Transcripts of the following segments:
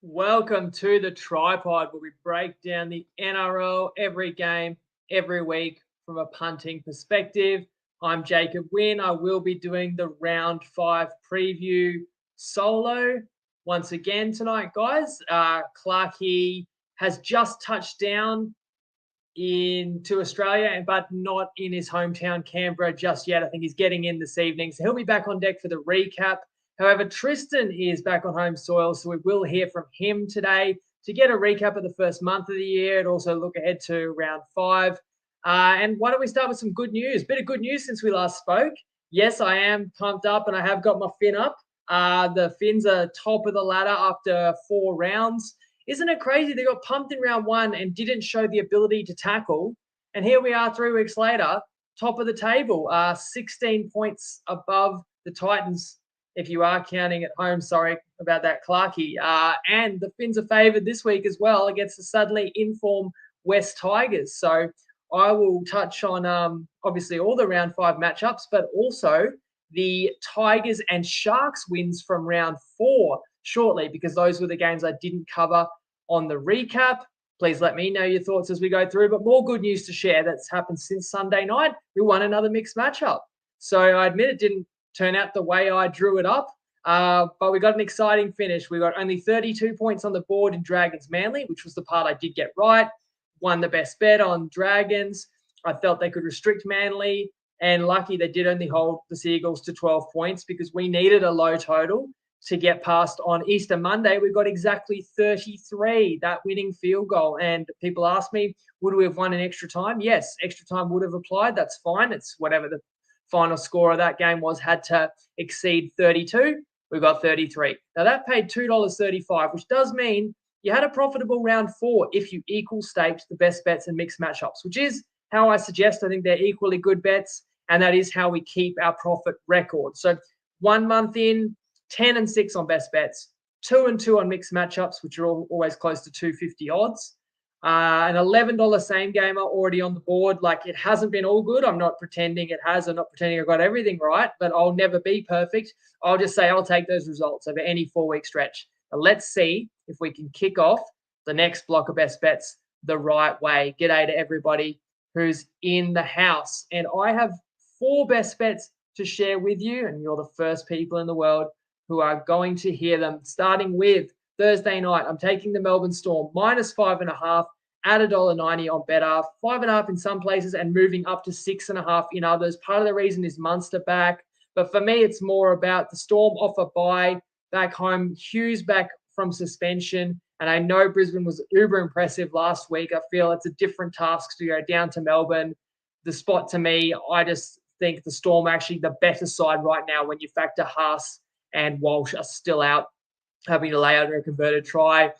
Welcome to the TryPod, where we break down the NRL every game, every week from a punting perspective. I'm Jacob Wynn. I will be doing the round 5 preview solo once again tonight, guys. Clarkey has just touched down into Australia, but not in his hometown Canberra just yet. I think he's getting in this evening, so he'll be back on deck for the recap. However, Tristan is back on home soil, so we will hear from him today to get a recap of the first month of the year and also look ahead to round 5. And why don't we start with some good news? Bit of good news since we last spoke. Yes, I am pumped up and I have got my fin up. The Finns are top of the ladder after 4 rounds. Isn't it crazy? They got pumped in round 1 and didn't show the ability to tackle. And here we are 3 weeks later, top of the table, 16 points above the Titans, if you are counting at home. Sorry about that, Clarkey. And the Finns are favoured this week as well against the suddenly in-form West Tigers. So I will touch on, obviously, all the round 5 matchups, but also the Tigers and Sharks wins from round 4 shortly, because those were the games I didn't cover on the recap. Please let me know your thoughts as we go through. But more good news to share that's happened since Sunday night. We won another mixed matchup. So I admit it didn't turn out the way I drew it up, but we got an exciting finish. We got only 32 points on the board in Dragons Manly, which was the part I did get right. Won the best bet on Dragons. I felt they could restrict Manly, and lucky they did only hold the Seagulls to 12 points because we needed a low total to get past on Easter Monday. We got exactly 33, that winning field goal. And people ask me, would we have won in extra time? Yes, extra time would have applied. That's fine. It's whatever the final score of that game was, had to exceed 32. We got 33. Now that paid $2.35, which does mean you had a profitable round 4 if you equal staked the best bets and mixed matchups, which is how I suggest. I think they're equally good bets, and that is how we keep our profit record. So 1 month in, 10-6 on best bets, 2-2 on mixed matchups, which are always close to 250 odds. An $11 same gamer already on the board. Like, it hasn't been all good. I'm not pretending it has. I'm not pretending I got everything right, but I'll never be perfect. I'll just say I'll take those results over any 4-week stretch. Now, let's see if we can kick off the next block of best bets the right way. G'day to everybody who's in the house. And I have 4 best bets to share with you, and you're the first people in the world who are going to hear them. Starting with Thursday night, I'm taking the Melbourne Storm -5.5 at $1.90 on Betr, 5.5 in some places and moving up to 6.5 in others. Part of the reason is Munster back, but for me, it's more about the Storm off a bye back home, Tues back from suspension, and I know Brisbane was uber impressive last week. I feel it's a different task to go down to Melbourne. The spot, to me, I just think the Storm are actually the better side right now when you factor Haas and Walsh are still out, having to lay out a converted try.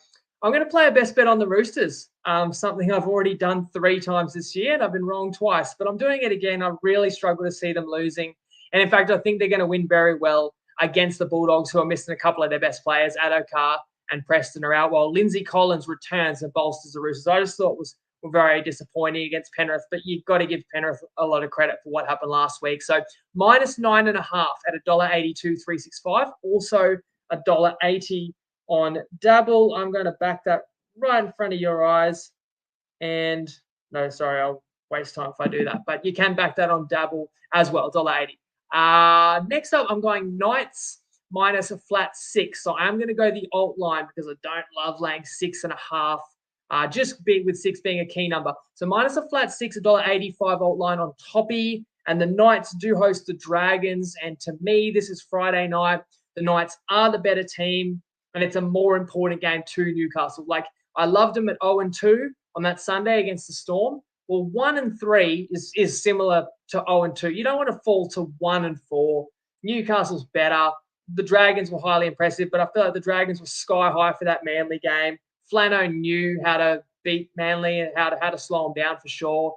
I'm going to play a best bet on the Roosters, something I've already done 3 times this year, and I've been wrong twice, but I'm doing it again. I really struggle to see them losing. And in fact, I think they're going to win very well against the Bulldogs, who are missing a couple of their best players. Addo-Carr and Preston are out, while Lindsay Collins returns and bolsters the Roosters. I just thought were very disappointing against Penrith, but you've got to give Penrith a lot of credit for what happened last week. So -9.5 at $1.82, 365. Also $1.80 on Dabble. I'm going to back that right in front of your eyes. And no, sorry, I'll waste time if I do that. But you can back that on Dabble as well, $1.80. Next up, I'm going Knights minus a flat 6. So I'm going to go the alt line because I don't love laying 6.5. Just with 6 being a key number. So minus a flat 6, $1.85 alt line on Toppy. And the Knights do host the Dragons. And to me, this is Friday night. The Knights are the better team, and it's a more important game to Newcastle. Like, I loved them at 0-2 on that Sunday against the Storm. Well, 1-3 is similar to 0-2. You don't want to fall to 1-4. Newcastle's better. The Dragons were highly impressive, but I feel like the Dragons were sky high for that Manly game. Flano knew how to beat Manly and how to slow them down for sure.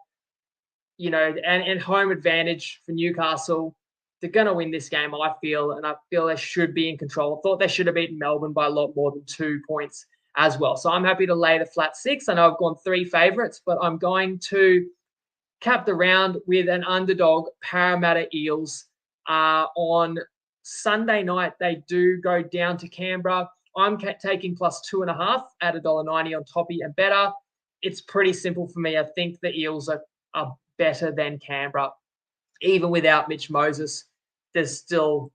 You know, and home advantage for Newcastle. They're going to win this game, I feel, and I feel they should be in control. I thought they should have beaten Melbourne by a lot more than 2 points as well. So I'm happy to lay the flat 6. I know I've gone 3 favourites, but I'm going to cap the round with an underdog, Parramatta Eels. On Sunday night, they do go down to Canberra. I'm taking +2.5 at $1.90 on Toppy and better. It's pretty simple for me. I think the Eels are better than Canberra. Even without Mitch Moses, there's still,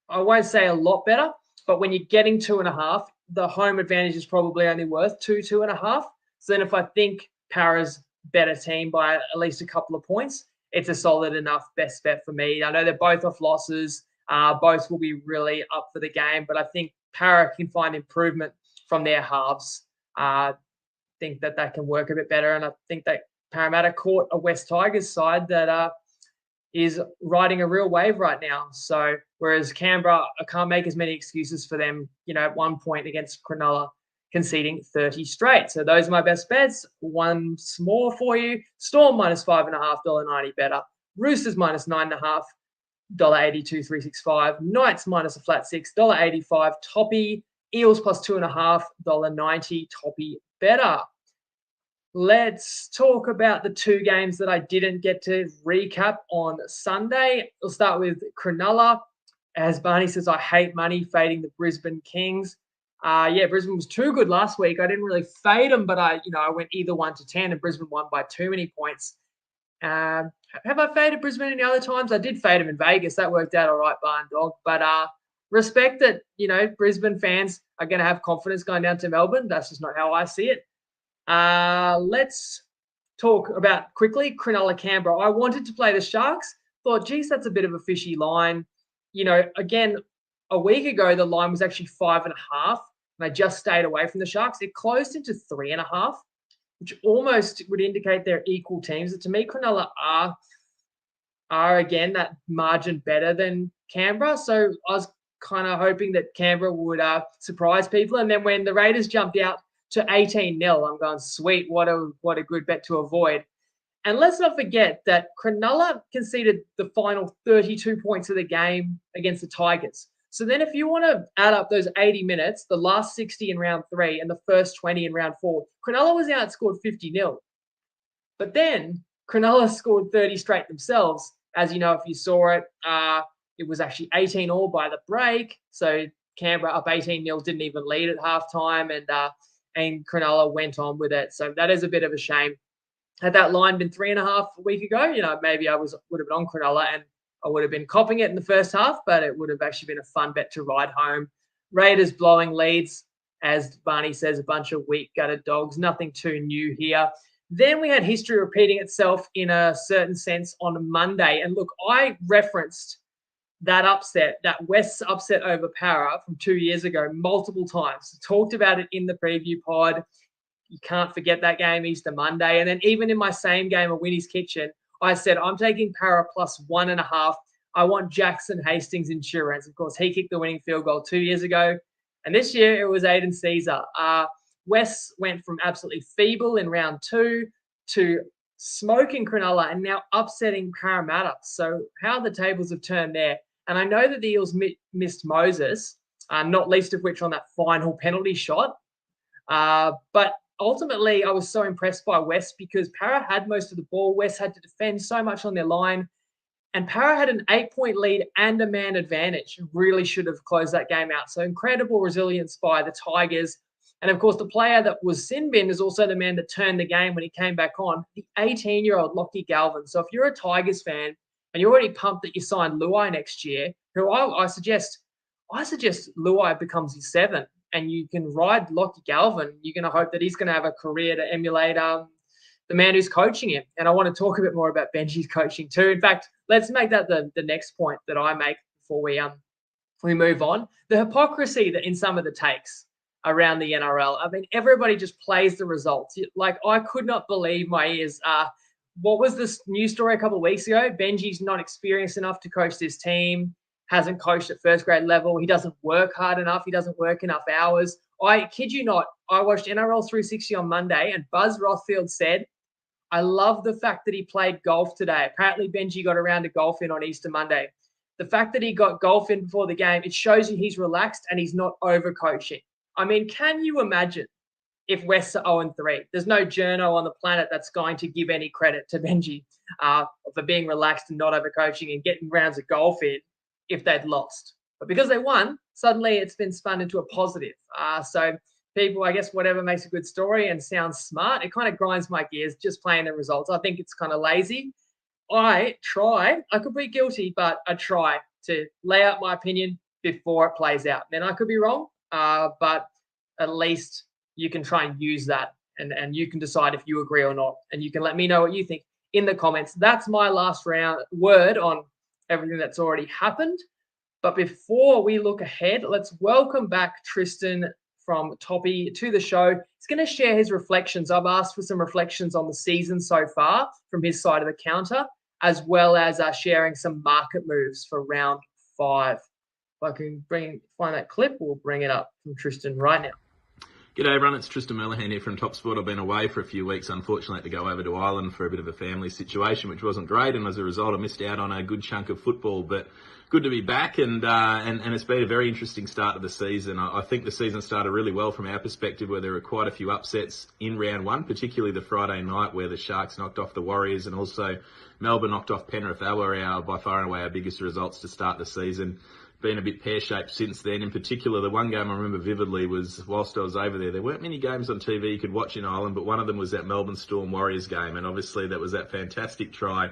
I won't say a lot better, but when you're getting 2.5, the home advantage is probably only worth 2.5. So then if I think Para's better team by at least a couple of points, it's a solid enough best bet for me. I know they're both off losses. Both will be really up for the game, but I think Para can find improvement from their halves. I think that can work a bit better, and I think that Parramatta caught a West Tigers side that is riding a real wave right now. So whereas Canberra, I can't make as many excuses for them, at 1 point against Cronulla, conceding 30 straight. So those are my best bets. Once more for you. Storm -5.5, $1.90 better. Roosters -9.5, $1.82, 365. Knights -6, $1.85. Toppy. Eels +2.5, $1.90. Toppy better. Let's talk about the two games that I didn't get to recap on Sunday. We'll start with Cronulla. As Barney says, I hate money fading the Brisbane Kings. Brisbane was too good last week. I didn't really fade them, but I went either 1 to 10, and Brisbane won by too many points. Have I faded Brisbane any other times? I did fade them in Vegas. That worked out all right, Barn Dog. But respect that, Brisbane fans are going to have confidence going down to Melbourne. That's just not how I see it. Let's talk about quickly Cronulla Canberra. I wanted to play the Sharks. Thought, geez, that's a bit of a fishy line. Again, a week ago, the line was actually 5.5, and I just stayed away from the Sharks. It closed into 3.5, which almost would indicate they're equal teams. To me, Cronulla are again that margin better than Canberra. So I was kind of hoping that Canberra would surprise people. And then when the Raiders jumped out to 18-0, I'm going, sweet, what a good bet to avoid. And let's not forget that Cronulla conceded the final 32 points of the game against the Tigers. So then if you want to add up those 80 minutes, the last 60 in round 3 and the first 20 in round 4, Cronulla was outscored 50-0. But then Cronulla scored 30 straight themselves. As you know, if you saw it, it was actually 18-all by the break. So Canberra up 18-0, didn't even lead at halftime, and Cronulla went on with it. So that is a bit of a shame. Had that line been 3.5 a week ago, maybe I would have been on Cronulla and I would have been copping it in the first half, but it would have actually been a fun bet to ride home. Raiders blowing leads, as Barney says, a bunch of weak gutted dogs. Nothing too new here. Then we had history repeating itself in a certain sense on Monday. And look, I referenced that upset, that West's upset over Para from 2 years ago multiple times. Talked about it in the preview pod. You can't forget that game, Easter Monday. And then even in my same game of Winnie's Kitchen, I said, I'm taking Para +1.5. I want Jackson Hastings insurance. Of course, he kicked the winning field goal 2 years ago. And this year it was Aiden Caesar. West went from absolutely feeble in round 2 to smoking Cronulla and now upsetting Parramatta. So how the tables have turned there. And I know that the Eels missed Moses, not least of which on that final penalty shot. But ultimately, I was so impressed by West because Para had most of the ball. West had to defend so much on their line. And Para had an 8-point lead and a man advantage. Really should have closed that game out. So incredible resilience by the Tigers. And, of course, the player that was sin bin is also the man that turned the game when he came back on, the 18-year-old Lockie Galvin. So if you're a Tigers fan and you're already pumped that you signed Luai next year, who I suggest Luai becomes his 7. And you can ride Lockie Galvin. You're going to hope that he's going to have a career to emulate the man who's coaching him. And I want to talk a bit more about Benji's coaching too. In fact, let's make that the next point that I make before we move on. The hypocrisy that in some of the takes around the NRL. I mean, everybody just plays the results. Like, I could not believe my ears. What was this news story a couple of weeks ago? Benji's not experienced enough to coach this team. Hasn't coached at first grade level. He doesn't work hard enough. He doesn't work enough hours. I kid you not, I watched NRL 360 on Monday and Buzz Rothfield said, I love the fact that he played golf today. Apparently Benji got around to golf in on Easter Monday. The fact that he got golf in before the game, it shows you he's relaxed and he's not overcoaching. I mean, can you imagine if West's are 0-3? There's no journo on the planet that's going to give any credit to Benji for being relaxed and not overcoaching and getting rounds of golf in if they'd lost. But because they won, suddenly it's been spun into a positive. So people, I guess, whatever makes a good story and sounds smart, it kind of grinds my gears just playing the results. I think it's kind of lazy. I could be guilty, but I try to lay out my opinion before it plays out. Then I could be wrong, but at least you can try and use that, and you can decide if you agree or not. And you can let me know what you think in the comments. That's my last word on everything that's already happened. But before we look ahead, let's welcome back Tristan from Toppy to the show. He's going to share his reflections. I've asked for some reflections on the season so far from his side of the counter, as well as sharing some market moves for round 5. If I can find that clip, we'll bring it up from Tristan right now. G'day everyone, it's Tristan Merlihan here from Top Sport. I've been away for a few weeks, unfortunately had to go over to Ireland for a bit of a family situation, which wasn't great, and as a result I missed out on a good chunk of football, but good to be back, and it's been a very interesting start to the season. I think the season started really well from our perspective, where there were quite a few upsets in round 1, particularly the Friday night where the Sharks knocked off the Warriors and also Melbourne knocked off Penrith. They were by far and away our biggest results to start the season. Been a bit pear-shaped since then. In particular, the one game I remember vividly was whilst I was over there weren't many games on TV you could watch in Ireland, but one of them was that Melbourne Storm Warriors game, and obviously that was that fantastic try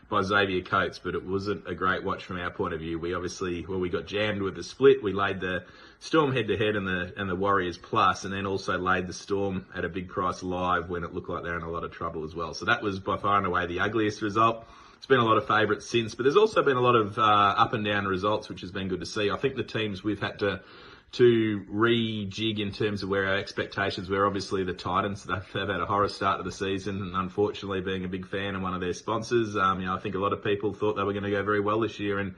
by Xavier Coates, but it wasn't a great watch from our point of view. We got jammed with the split. We laid the Storm head-to-head and the Warriors plus, and then also laid the Storm at a big price live when it looked like they're in a lot of trouble as well. So that was by far and away the ugliest result. It's been a lot of favourites since, but there's also been a lot of up and down results, which has been good to see. I think the teams we've had to rejig in terms of where our expectations were. Obviously, the Titans, they've had a horror start to the season, and unfortunately, being a big fan of one of their sponsors, I think a lot of people thought they were going to go very well this year, and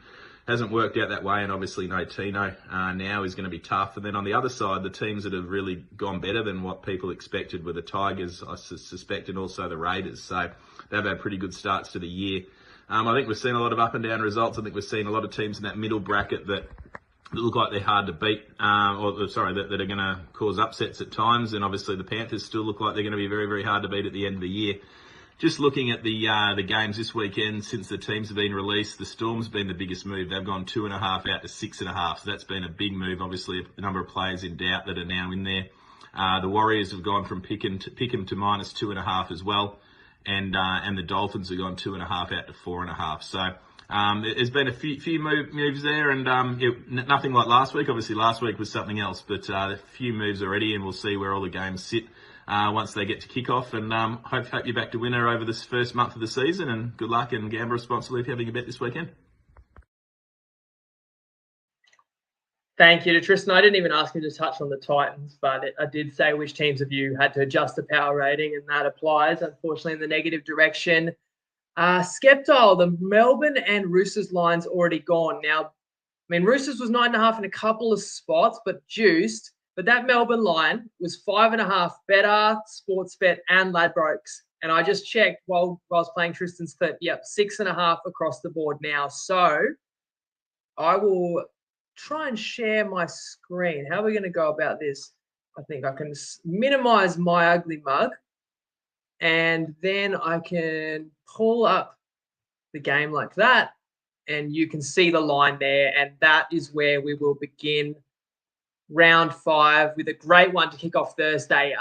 hasn't worked out that way. And obviously, no Tino now is going to be tough. And then on the other side, the teams that have really gone better than what people expected were the Tigers, I suspect, and also the Raiders. So they've had pretty good starts to the year. I think we've seen a lot of up and down results. I think we've seen a lot of teams in that middle bracket that look like they're hard to beat, that are going to cause upsets at times. And obviously the Panthers still look like they're going to be very, very hard to beat at the end of the year. Just looking at the games this weekend, since the teams have been released, the Storm's been the biggest move. They've gone 2.5 out to 6.5. So that's been a big move. Obviously, a number of players in doubt that are now in there. The Warriors have gone from pick 'em to -2.5 as well. And the Dolphins have gone 2.5 out to 4.5. So there's been a few moves there, and nothing like last week. Obviously, last week was something else, but a few moves already, and we'll see where all the games sit once they get to kick off. And hope you're back to winner over this first month of the season. And good luck, and gamble responsibly if you're having a bet this weekend. Thank you to Tristan. I didn't even ask him to touch on the Titans, but I did say which teams of you had to adjust the power rating, and that applies, unfortunately, in the negative direction. Skeptile, the Melbourne and Roosters line's already gone. Now, I mean, Roosters was 9.5 in a couple of spots, but juiced. But that Melbourne line was 5.5 better, Sportsbet and Ladbrokes. And I just checked while I was playing Tristan's clip. Yep, 6.5 across the board now. So I will try and share my screen. How are we going to go about this? I think I can minimize my ugly mug, and then I can pull up the game like that, and you can see the line there, and that is where we will begin round 5 with a great one to kick off Thursday.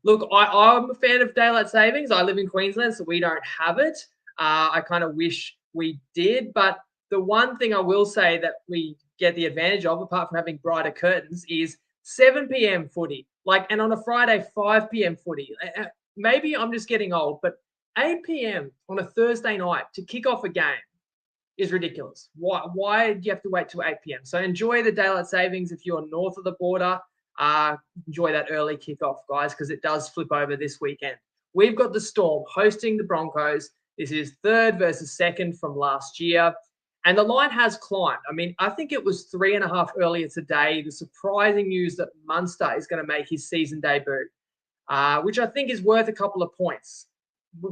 Look, I'm a fan of daylight savings. I live in Queensland, so we don't have it. I kind of wish we did, but the one thing I will say that we get the advantage of, apart from having brighter curtains, is 7 p.m. footy. And on a Friday, 5 p.m. footy. Maybe I'm just getting old, but 8 p.m. on a Thursday night to kick off a game is ridiculous. Why do you have to wait till 8 p.m.? So enjoy the daylight savings if you're north of the border. Enjoy that early kickoff, guys, because it does flip over this weekend. We've got the Storm hosting the Broncos. This is 3rd versus 2nd from last year. And the line has climbed. I mean, I think it was 3.5 earlier today. The surprising news that Munster is going to make his season debut, which I think is worth a couple of points,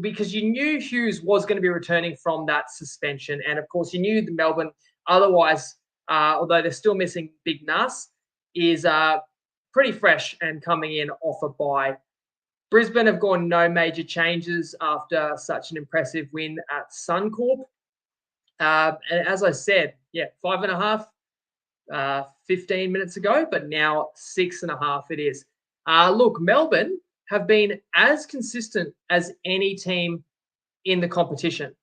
because you knew Tues was going to be returning from that suspension. And, of course, you knew the Melbourne, otherwise, although they're still missing Big Nuss, is pretty fresh and coming in off a bye. Brisbane have gone no major changes after such an impressive win at Suncorp. And as I said, 5.5. 15 minutes ago, but now 6.5 it is. Look, Melbourne have been as consistent as any team in the competition.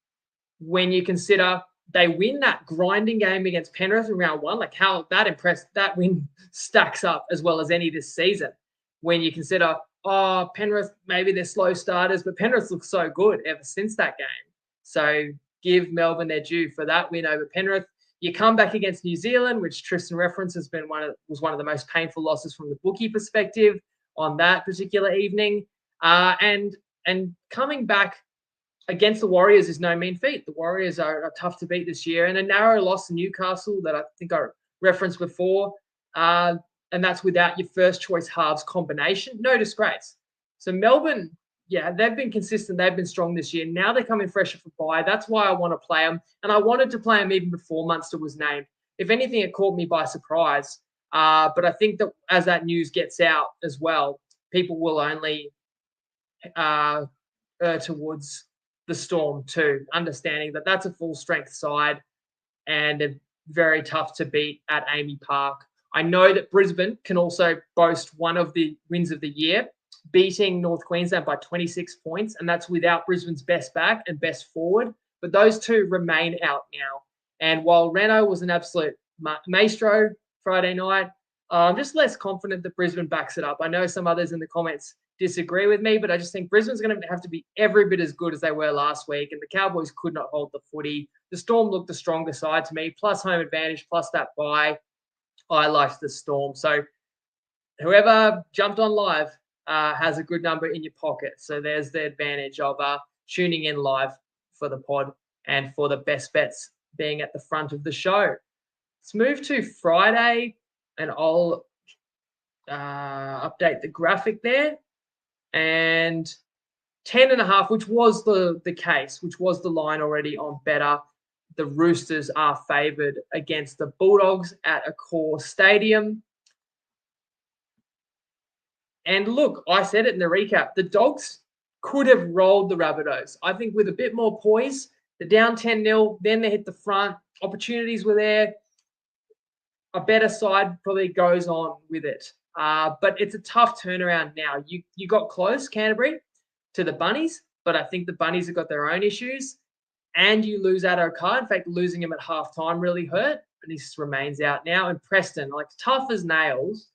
When you consider they win that grinding game against Penrith in round one, like how that win stacks up as well as any this season. When you consider, Penrith, maybe they're slow starters, but Penrith looks so good ever since that game. So give Melbourne their due for that win over Penrith. You come back against New Zealand, which Tristan referenced was one of the most painful losses from the bookie perspective on that particular evening. And coming back against the Warriors is no mean feat. The Warriors are tough to beat this year, and a narrow loss to Newcastle that I think I referenced before, and that's without your first choice halves combination. No disgrace. So Melbourne, yeah, they've been consistent. They've been strong this year. Now they're coming fresher for bye. That's why I want to play them, and I wanted to play them even before Munster was named. If anything, it caught me by surprise. But I think that as that news gets out as well, people will only err towards the Storm too, understanding that that's a full strength side and they're very tough to beat at Amy Park. I know that Brisbane can also boast one of the wins of the year, beating North Queensland by 26 points, and that's without Brisbane's best back and best forward. But those two remain out now. And while Reno was an absolute maestro Friday night, I'm just less confident that Brisbane backs it up. I know some others in the comments disagree with me, but I just think Brisbane's going to have to be every bit as good as they were last week, and the Cowboys could not hold the footy. The Storm looked the stronger side to me, plus home advantage, plus that bye. I liked the Storm. So whoever jumped on live has a good number in your pocket. So there's the advantage of tuning in live for the pod and for the best bets being at the front of the show. Let's move to Friday, and I'll update the graphic there. And 10.5, which was the case, which was the line already on Better. The Roosters are favoured against the Bulldogs at Accor Stadium. And look, I said it in the recap, the Dogs could have rolled the Rabbitohs. I think with a bit more poise, they're down 10-0, then they hit the front. Opportunities were there. A better side probably goes on with it. But it's a tough turnaround now. You got close, Canterbury, to the Bunnies, but I think the Bunnies have got their own issues. And you lose Addo Carr. In fact, losing him at halftime really hurt, and he remains out now. And Preston, like tough as nails,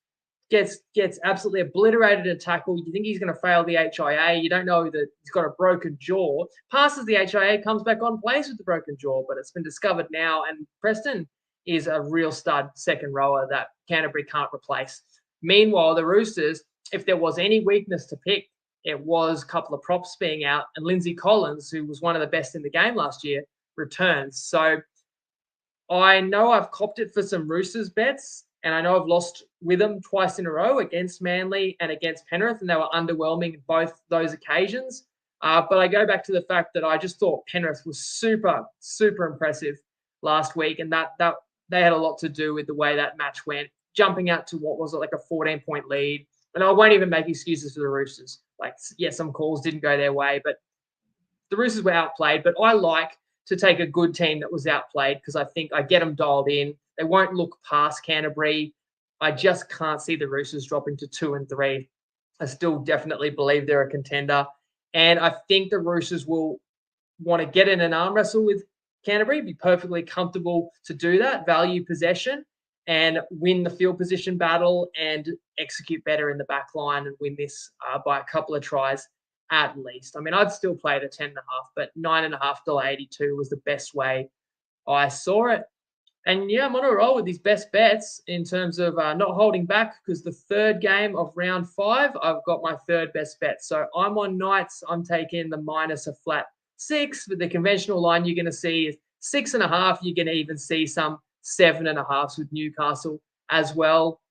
gets absolutely obliterated at tackle. You think he's going to fail the HIA. You don't know that he's got a broken jaw. Passes the HIA, comes back on, plays with the broken jaw, but it's been discovered now. And Preston is a real stud second rower that Canterbury can't replace. Meanwhile, the Roosters, if there was any weakness to pick, it was a couple of props being out, and Lindsay Collins, who was one of the best in the game last year, returns. So I know I've copped it for some Roosters bets, and I know I've lost with them twice in a row against Manly and against Penrith, and they were underwhelming in both those occasions. But I go back to the fact that I just thought Penrith was super, super impressive last week, and that they had a lot to do with the way that match went, jumping out to what was like a 14-point lead. And I won't even make excuses for the Roosters. Like, yeah, some calls didn't go their way, but the Roosters were outplayed. But I like to take a good team that was outplayed because I think I get them dialed in. They won't look past Canterbury. I just can't see the Roosters dropping to 2 and 3. I still definitely believe they're a contender. And I think the Roosters will want to get in an arm wrestle with Canterbury, be perfectly comfortable to do that, value possession, and win the field position battle and execute better in the back line and win this by a couple of tries at least. I mean, I'd still play it at 10.5, but $9.5.82 was the best way I saw it. And yeah, I'm on a roll with these best bets in terms of not holding back, because the third game of round 5, I've got my third best bet. So I'm on Knights. I'm taking the minus a flat 6. With the conventional line, you're going to see 6.5. You're going to even see some 7.5s with Newcastle as well.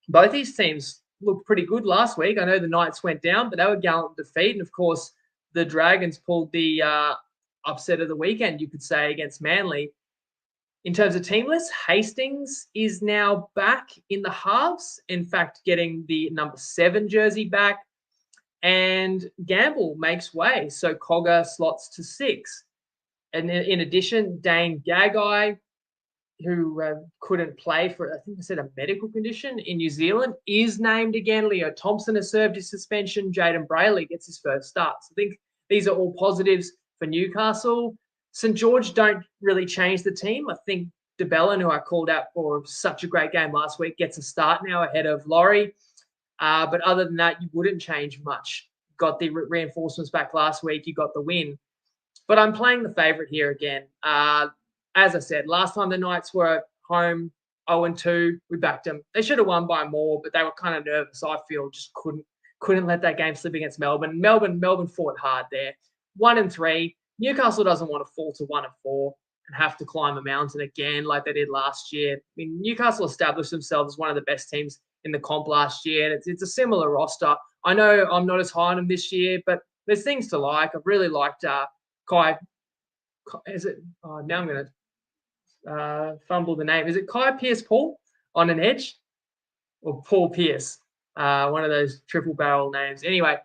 Both these teams looked pretty good last week. I know the Knights went down, but they were gallant defeat. And of course, the Dragons pulled the upset of the weekend, you could say, against Manly. In terms of team list, Hastings is now back in the halves. In fact, getting the number 7 jersey back. And Gamble makes way. So Cogger slots to 6. And in addition, Dane Gagai couldn't play for, I think I said, a medical condition in New Zealand, is named again. Leo Thompson has served his suspension. Jaden Brayley gets his first start. So I think these are all positives for Newcastle. St George don't really change the team. I think DeBellin, who I called out for such a great game last week, gets a start now ahead of Laurie. But other than that, you wouldn't change much. Got the reinforcements back last week. You got the win. But I'm playing the favourite here again. As I said, last time the Knights were home 0-2, we backed them. They should have won by more, but they were kind of nervous. I feel just couldn't let that game slip against Melbourne. Melbourne fought hard there. 1-3. Newcastle doesn't want to fall to 1-4 and have to climb a mountain again like they did last year. I mean, Newcastle established themselves as one of the best teams in the comp last year, and it's a similar roster. I know I'm not as high on them this year, but there's things to like. I've really liked Kai. Is it? Oh, now I'm going to fumble the name. Is it Kai Pierce-Paul on an edge, or Paul Pierce? One of those triple barrel names. Anyway,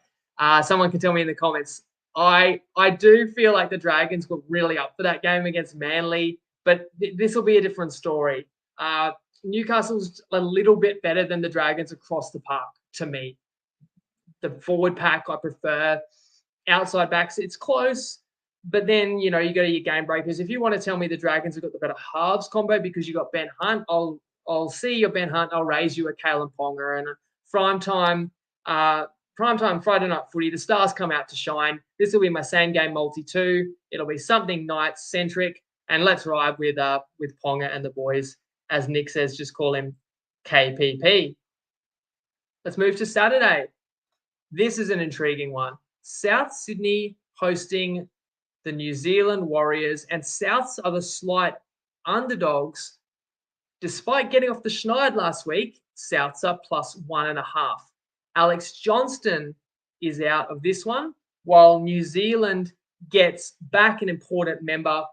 someone can tell me in the comments. I do feel like the Dragons were really up for that game against Manly, but this will be a different story. Newcastle's a little bit better than the Dragons across the park to me. The forward pack I prefer. Outside backs, it's close. But then, you go to your game breakers. If you want to tell me the Dragons have got the better halves combo because you got Ben Hunt, I'll see your Ben Hunt. I'll raise you a Kalen Ponga. And primetime Friday night footy, the stars come out to shine. This will be my same game multi too. It'll be something Knights centric, and let's ride with Ponga and the boys. As Nick says, just call him KPP. Let's move to Saturday. This is an intriguing one. South Sydney hosting the New Zealand Warriors, and Souths are the slight underdogs. Despite getting off the schneid last week, Souths are +1.5. Alex Johnston is out of this one, while New Zealand gets back an important member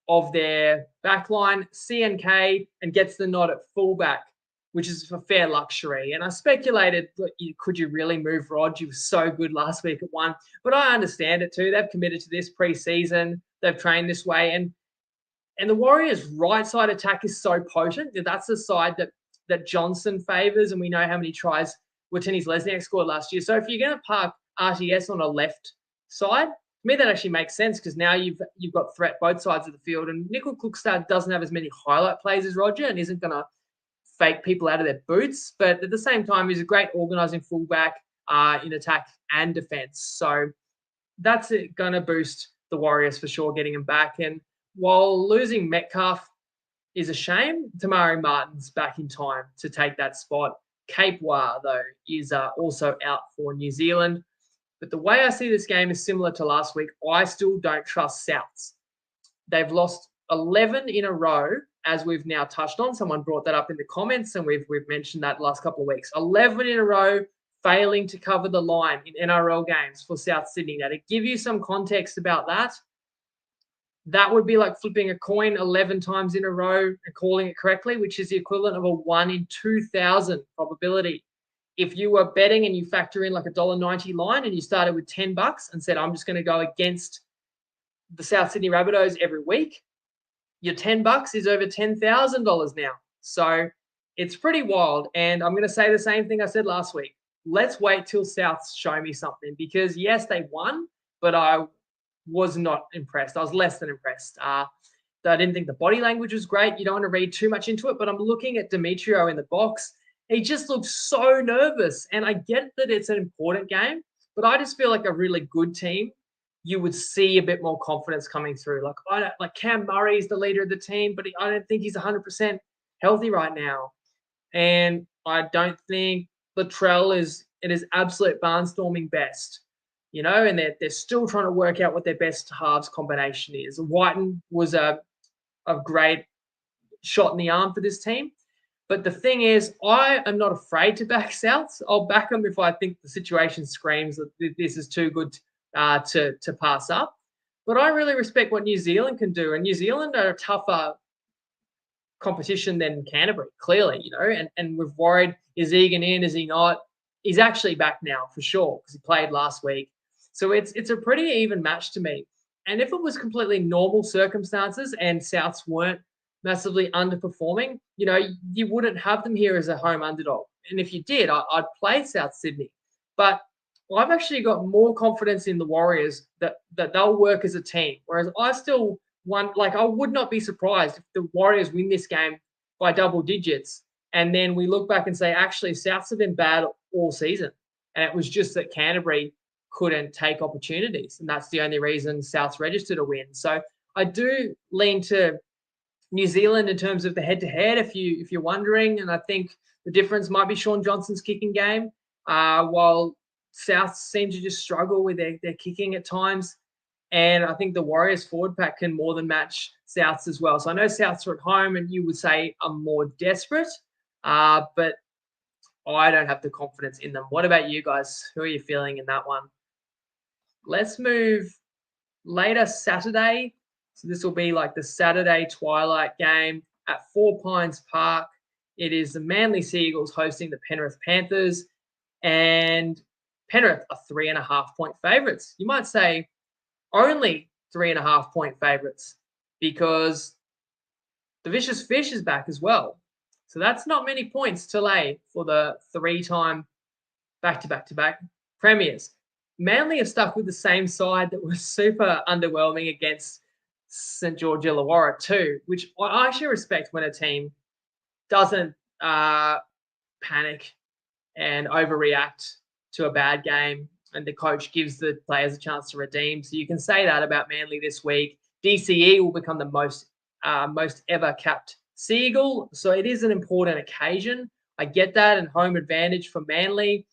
of their backline, CNK, and gets the nod at fullback, which is a fair luxury. And I speculated, could you really move Rod? You were so good last week at one. But I understand it too. They've committed to this pre-season. They've trained this way. And the Warriors' right side attack is so potent. That's the side that Johnson favours, and we know how many tries Watini's Lesniak scored last year. So if you're going to park RTS on a left side, to me that actually makes sense because now you've got threat both sides of the field. And Nickel Cookstad doesn't have as many highlight plays as Roger and isn't going to fake people out of their boots. But at the same time, he's a great organising fullback in attack and defence. So that's going to boost the Warriors for sure, getting him back. And while losing Metcalf is a shame, Tamari Martin's back in time to take that spot. Cape War, though, is also out for New Zealand. But the way I see this game is similar to last week. I still don't trust Souths. They've lost 11 in a row, as we've now touched on. Someone brought that up in the comments, and we've mentioned that the last couple of weeks. 11 in a row failing to cover the line in NRL games for South Sydney. Now, to give you some context about that, that would be like flipping a coin 11 times in a row and calling it correctly, which is the equivalent of a 1 in 2,000 probability. If you were betting and you factor in like $1.90 line and you started with $10 and said, I'm just going to go against the South Sydney Rabbitohs every week, your $10 is over $10,000 now. So it's pretty wild. And I'm going to say the same thing I said last week. Let's wait till Souths show me something because, yes, they won, but I was not impressed. I was less than impressed. I didn't think the body language was great. You don't want to read too much into it, but I'm looking at Demetrio in the box. He just looks so nervous. And I get that it's an important game, but I just feel like a really good team, you would see a bit more confidence coming through. Like Cam Murray is the leader of the team, but I don't think he's 100% healthy right now. And I don't think Latrell is at his absolute barnstorming best, and they're still trying to work out what their best halves combination is. Whiten was a great shot in the arm for this team. But the thing is, I am not afraid to back Souths. I'll back them if I think the situation screams that this is too good to pass up. But I really respect what New Zealand can do. And New Zealand are a tougher competition than Canterbury, clearly, and we've worried, is Egan in, is he not? He's actually back now for sure because he played last week. So it's a pretty even match to me. And if it was completely normal circumstances and Souths weren't massively underperforming, you wouldn't have them here as a home underdog. And if you did, I'd play South Sydney. But I've actually got more confidence in the Warriors that they'll work as a team. Whereas I still I would not be surprised if the Warriors win this game by double digits. And then we look back and say, actually, Souths have been bad all season. And it was just that Canterbury couldn't take opportunities. And that's the only reason Souths registered a win. So I do lean to New Zealand in terms of the head-to-head, if you're wondering. And I think the difference might be Sean Johnson's kicking game, while South seem to just struggle with their kicking at times. And I think the Warriors forward pack can more than match South's as well. So I know South's are at home and you would say are more desperate, but I don't have the confidence in them. What about you guys? Who are you feeling in that one? Let's move later Saturday. So this will be like the Saturday twilight game at 4 Pines Park. It is the Manly Seagulls hosting the Penrith Panthers. And Penrith are 3.5-point favourites. You might say only 3.5-point favourites because the Vicious Fish is back as well. So that's not many points to lay for the 3-time back-to-back-to-back premiers. Manly are stuck with the same side that was super underwhelming against St. George Illawarra too, which I actually respect when a team doesn't panic and overreact to a bad game and the coach gives the players a chance to redeem. So you can say that about Manly this week. DCE will become the most ever capped Seagull. So it is an important occasion. I get that, and home advantage for Manly.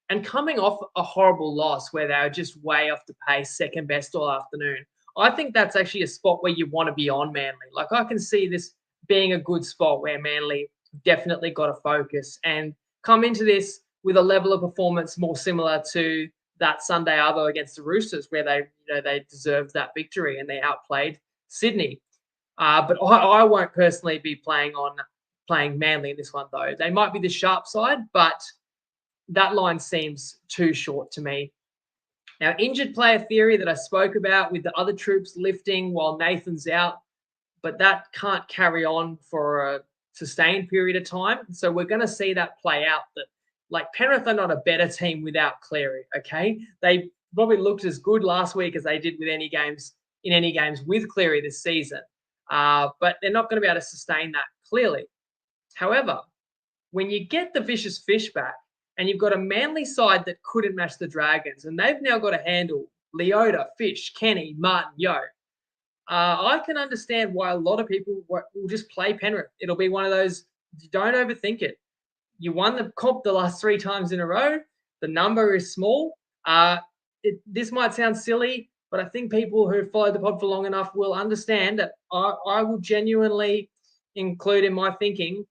And coming off a horrible loss where they were just way off the pace, second best all afternoon, I think that's actually a spot where you want to be on Manly. Like, I can see this being a good spot where Manly definitely got to focus and come into this with a level of performance more similar to that Sunday arvo against the Roosters, where they deserved that victory and they outplayed Sydney. But I won't personally be playing Manly in this one, though. They might be the sharp side, but that line seems too short to me. Now, injured player theory that I spoke about with the other troops lifting while Nathan's out, but that can't carry on for a sustained period of time. So we're going to see that play out. That, like, Penrith are not a better team without Cleary, okay? They probably looked as good last week as they did with any games with Cleary this season. But they're not going to be able to sustain that, clearly. However, when you get the Vicious Fish back, and you've got a Manly side that couldn't match the Dragons, and they've now got to handle Leota, Fish, Kenny, Martin, Yo. I can understand why a lot of people will just play Penrith. It'll be one of those, don't overthink it. You won the comp the last 3 times in a row. The number is small. This might sound silly, but I think people who followed the pod for long enough will understand that I will genuinely include in my thinking,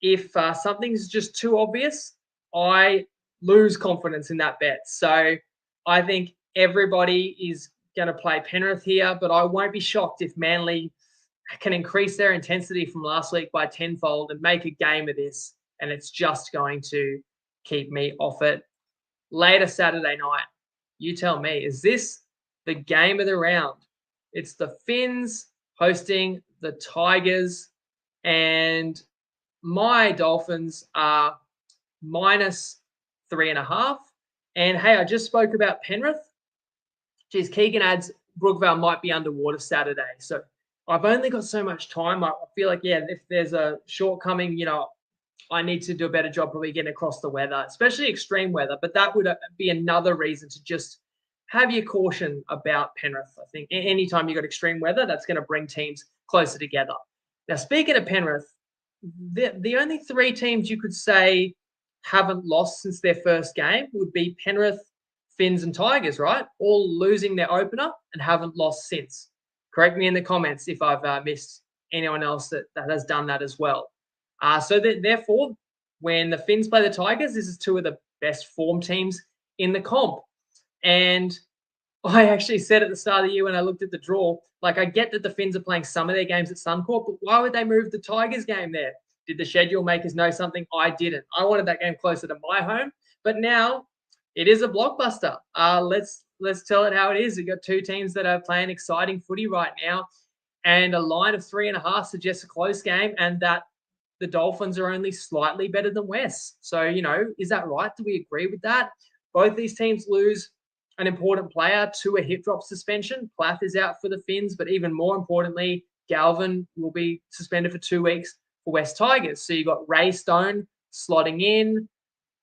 if something's just too obvious, I lose confidence in that bet. So I think everybody is going to play Penrith here, but I won't be shocked if Manly can increase their intensity from last week by tenfold and make a game of this, and it's just going to keep me off it. Later Saturday night, you tell me, is this the game of the round? It's the Finns hosting the Tigers, and my Dolphins are -3.5. And hey, I just spoke about Penrith. Geez, Keegan adds Brookvale might be underwater Saturday. So I've only got so much time. I feel like, if there's a shortcoming, I need to do a better job probably getting across the weather, especially extreme weather. But that would be another reason to just have your caution about Penrith. I think anytime you've got extreme weather, that's going to bring teams closer together. Now, speaking of Penrith, the only 3 teams you could say haven't lost since their first game would be Penrith, Finns, and Tigers, right? All losing their opener and haven't lost since. Correct me in the comments if I've missed anyone else that has done that as well. So therefore, when the Finns play the Tigers, this is 2 of the best form teams in the comp. And I actually said at the start of the year when I looked at the draw, like, I get that the Finns are playing some of their games at Suncorp, but why would they move the Tigers game there? Did the schedule makers know something? I didn't. I wanted that game closer to my home, but now it is a blockbuster. Let's tell it how it is. We've got 2 teams that are playing exciting footy right now. And a line of 3.5 suggests a close game and that the Dolphins are only slightly better than West. So, is that right? Do we agree with that? Both these teams lose an important player to a hip drop suspension. Plath is out for the Finns, but even more importantly, Galvin will be suspended for 2 weeks for West Tigers. So you've got Ray Stone slotting in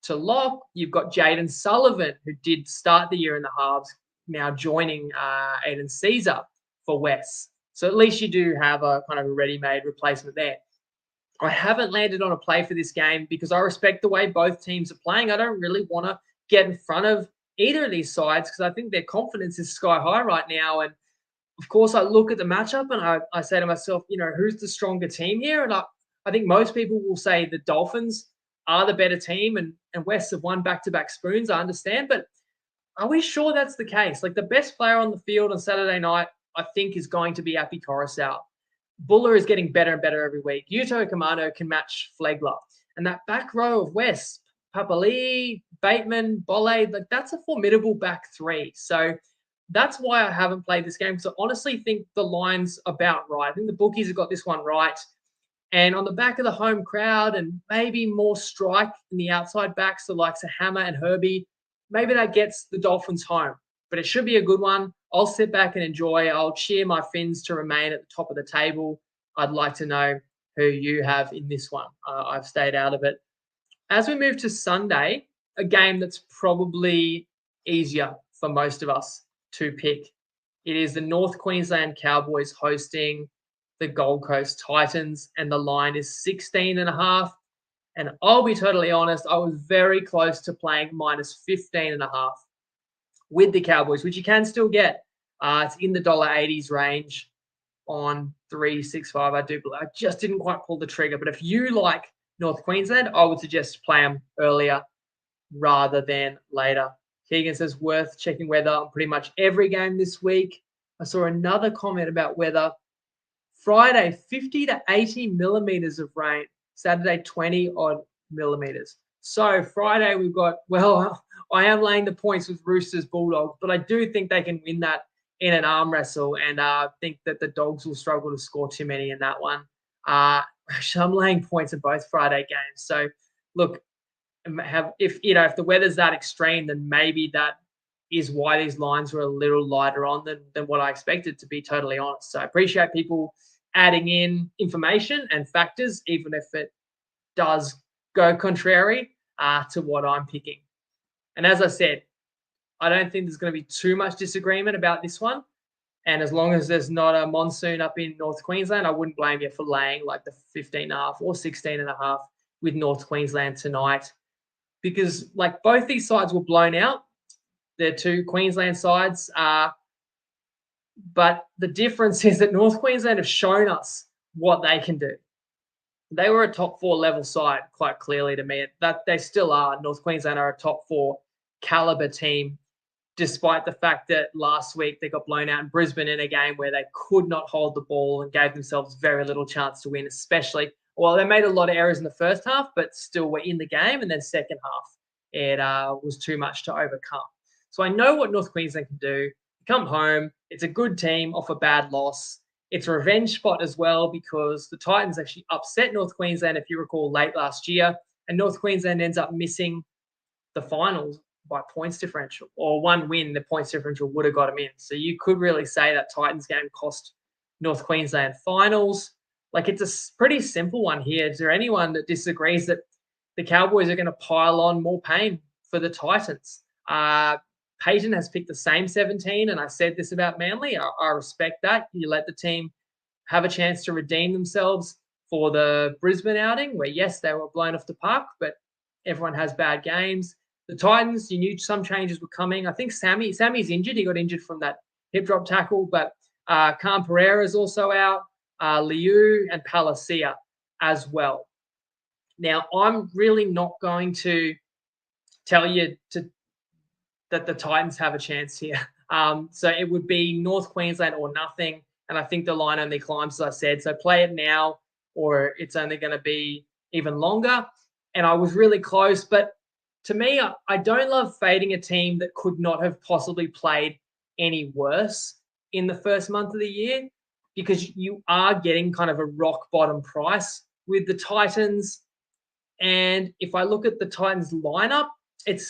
to lock. You've got Jaden Sullivan, who did start the year in the halves, now joining Aiden Caesar for West. So at least you do have a kind of a ready-made replacement there. I haven't landed on a play for this game because I respect the way both teams are playing. I don't really want to get in front of either of these sides because I think their confidence is sky high right now. And of course, I look at the matchup and I say to myself, who's the stronger team here? And I think most people will say the Dolphins are the better team and West have won back-to-back spoons, I understand. But are we sure that's the case? Like the best player on the field on Saturday night, I think, is going to be Api Coruscant. Buller is getting better and better every week. Yuto Kamano can match Flegler. And that back row of West, Papali, Bateman, Bollade, like that's a formidable back three. So that's why I haven't played this game because I honestly think the line's about right. I think the bookies have got this one right. And on the back of the home crowd and maybe more strike in the outside backs, the likes of Hammer and Herbie, maybe that gets the Dolphins home. But it should be a good one. I'll sit back and enjoy. I'll cheer my Finns to remain at the top of the table. I'd like to know who you have in this one. I've stayed out of it. As we move to Sunday, a game that's probably easier for most of us to pick. It is the North Queensland Cowboys hosting the Gold Coast Titans, and the line is 16.5. And I'll be totally honest, I was very close to playing minus 15.5 with the Cowboys, which you can still get. It's in the $80s range on 365. I do believe. I just didn't quite pull the trigger. But if you like North Queensland, I would suggest play them earlier rather than later. Keegan says worth checking weather on pretty much every game this week. I saw another comment about weather. Friday, 50 to 80 millimeters of rain. Saturday, 20 odd millimeters. So Friday, we've got, I am laying the points with Roosters Bulldogs, but I do think they can win that in an arm wrestle, and I think that the Dogs will struggle to score too many in that one. Actually, I'm laying points in both Friday games. So look, if the weather's that extreme, then maybe that is why these lines were a little lighter on than what I expected, to be totally honest. So I appreciate people adding in information and factors, even if it does go contrary to what I'm picking. And as I said, I don't think there's going to be too much disagreement about this one. And as long as there's not a monsoon up in North Queensland, I wouldn't blame you for laying like the 15.5 or 16.5 with North Queensland tonight. Because like both these sides were blown out. They're two Queensland sides. But the difference is that North Queensland have shown us what they can do. They were a top 4 level side quite clearly to me. That they still are. North Queensland are a top 4 caliber team, despite the fact that last week they got blown out in Brisbane in a game where they could not hold the ball and gave themselves very little chance to win, especially, they made a lot of errors in the first half, but still were in the game. And then second half, it was too much to overcome. So I know what North Queensland can do. Come home. It's a good team off a bad loss. It's a revenge spot as well because the Titans actually upset North Queensland, if you recall, late last year. And North Queensland ends up missing the finals by points differential, or one win, the points differential would have got them in. So you could really say that Titans game cost North Queensland finals. Like, it's a pretty simple one here. Is there anyone that disagrees that the Cowboys are going to pile on more pain for the Titans? Peyton has picked the same 17, and I said this about Manly. I respect that. You let the team have a chance to redeem themselves for the Brisbane outing, where, yes, they were blown off the park, but everyone has bad games. The Titans, you knew some changes were coming. I think Sammy's injured. He got injured from that hip drop tackle, but Khan Pereira is also out, Liu and Palacia as well. Now, I'm really not going to tell you that the Titans have a chance here. So it would be North Queensland or nothing. And I think the line only climbs, as I said. So play it now or it's only going to be even longer. And I was really close. But to me, I don't love fading a team that could not have possibly played any worse in the first month of the year. because you are getting kind of a rock bottom price with the Titans. And if I look at the Titans lineup, there's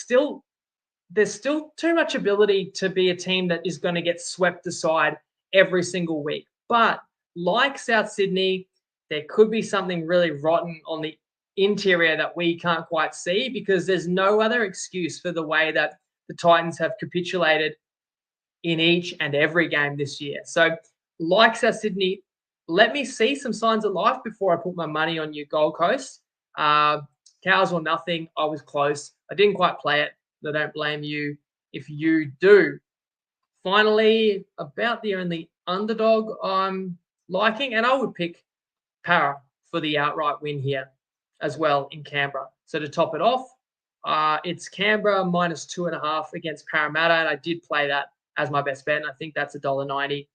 still too much ability to be a team that is going to get swept aside every single week. But like South Sydney, there could be something really rotten on the interior that we can't quite see, because there's no other excuse for the way that the Titans have capitulated in each and every game this year. So like South Sydney, let me see some signs of life before I put my money on you, Gold Coast. Cows or nothing, I was close. I didn't quite play it. I don't blame you if you do. Finally, about the only underdog I'm liking, and I would pick Para for the outright win here as well in Canberra. So to top it off, it's Canberra minus 2.5 against Parramatta, and I did play that as my best bet, and I think that's $1.90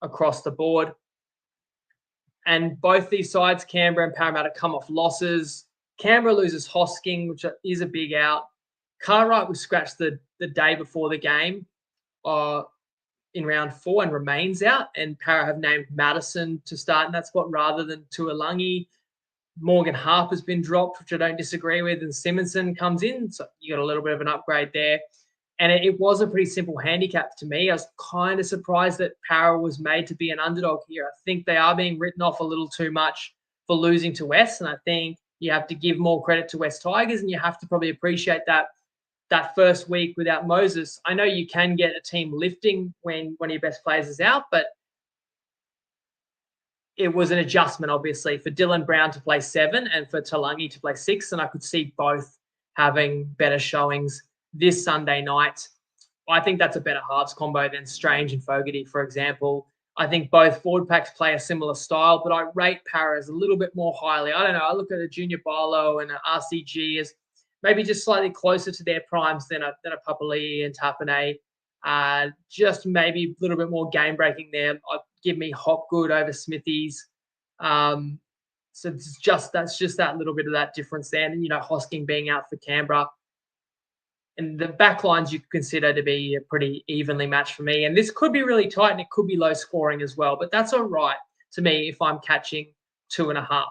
across the board. And both these sides, Canberra and Parramatta, come off losses. Canberra loses Hosking, which is a big out. Cartwright was scratched the day before the game in round 4 and remains out. And Para have named Madison to start in that spot rather than Tuolangi. Morgan Harper's been dropped, which I don't disagree with, and Simonson comes in. So you got a little bit of an upgrade there. And it was a pretty simple handicap to me. I was kind of surprised that Para was made to be an underdog here. I think they are being written off a little too much for losing to West. And I think you have to give more credit to West Tigers, and you have to probably appreciate that first week without Moses. I know you can get a team lifting when one of your best players is out, but it was an adjustment, obviously, for Dylan Brown to play 7 and for Talangi to play 6. And I could see both having better showings this Sunday night. I think that's a better halves combo than Strange and Fogarty, for example. I think both forward packs play a similar style, but I rate Para as a little bit more highly. I don't know. I look at a Junior Barlow and an RCG as maybe just slightly closer to their primes than a Papali'i and Tapane. Just maybe a little bit more game breaking there. I'd give me Hopgood over Smithies. So that's just that little bit of that difference there. And, Hosking being out for Canberra. And the back lines you consider to be a pretty evenly matched for me. And this could be really tight and it could be low scoring as well. But that's all right to me if I'm catching 2.5.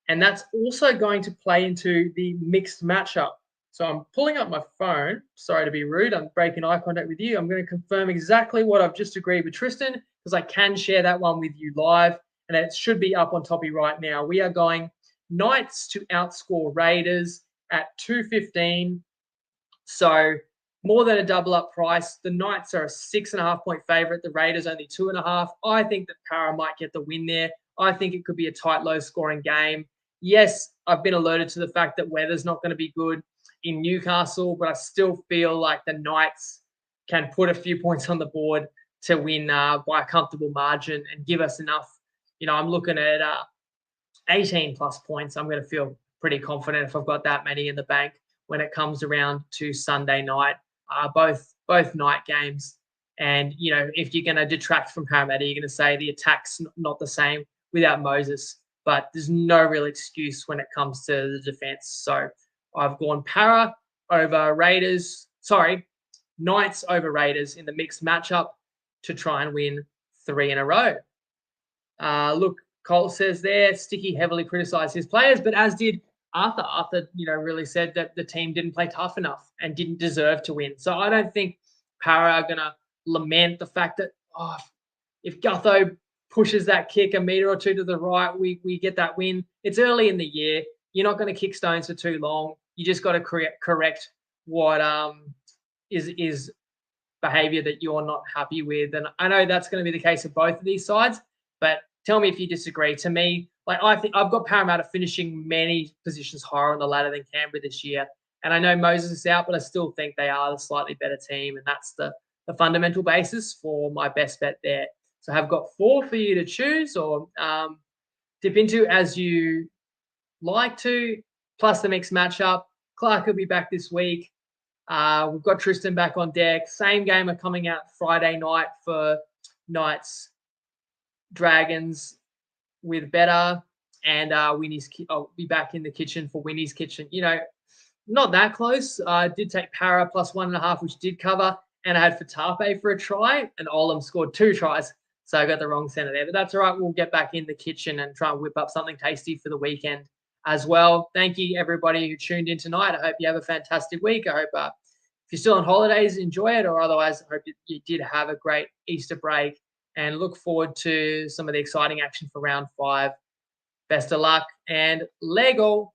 And that's also going to play into the mixed matchup. So I'm pulling up my phone. Sorry to be rude. I'm breaking eye contact with you. I'm going to confirm exactly what I've just agreed with Tristan, because I can share that one with you live. And it should be up on Toppy right now. We are going Knights to outscore Raiders at 2.15. So more than a double up price. The Knights are a 6.5 point favourite. The Raiders only 2.5. I think that Para might get the win there. I think it could be a tight, low scoring game. Yes, I've been alerted to the fact that weather's not going to be good in Newcastle, but I still feel like the Knights can put a few points on the board to win by a comfortable margin and give us enough. I'm looking at 18 plus points. I'm going to feel pretty confident if I've got that many in the bank when it comes around to Sunday night, both night games. And, if you're going to detract from Parramatta, you're going to say the attack's not the same without Moses. But there's no real excuse when it comes to the defense. So I've gone Para over Raiders. Knights over Raiders in the mixed matchup to try and win 3 in a row. Look, Cole says there, Sticky heavily criticised his players, but as did Arthur. Arthur, really said that the team didn't play tough enough and didn't deserve to win. So I don't think Para are going to lament the fact that, if Gutho pushes that kick a metre or two to the right, we get that win. It's early in the year. You're not going to kick stones for too long. You just got to correct what is behaviour that you're not happy with. And I know that's going to be the case of both of these sides, but tell me if you disagree. To me, I think I've got Parramatta finishing many positions higher on the ladder than Canberra this year. And I know Moses is out, but I still think they are the slightly better team. And that's the fundamental basis for my best bet there. So I've got 4 for you to choose or dip into as you like to, plus the mixed matchup. Clark will be back this week. We've got Tristan back on deck. Same game are coming out Friday night for Knights, Dragons with Better, and Winnie's. I'll be back in the kitchen for Winnie's Kitchen. Not that close. I did take Para plus 1.5, which did cover, and I had Fatape for a try, and Olam scored 2 tries. So I got the wrong center there, but that's all right. We'll get back in the kitchen and try and whip up something tasty for the weekend as well. Thank you, everybody who tuned in tonight. I hope you have a fantastic week. I hope if you're still on holidays, enjoy it, or otherwise, I hope you did have a great Easter break and look forward to some of the exciting action for round 5. Best of luck and Lego.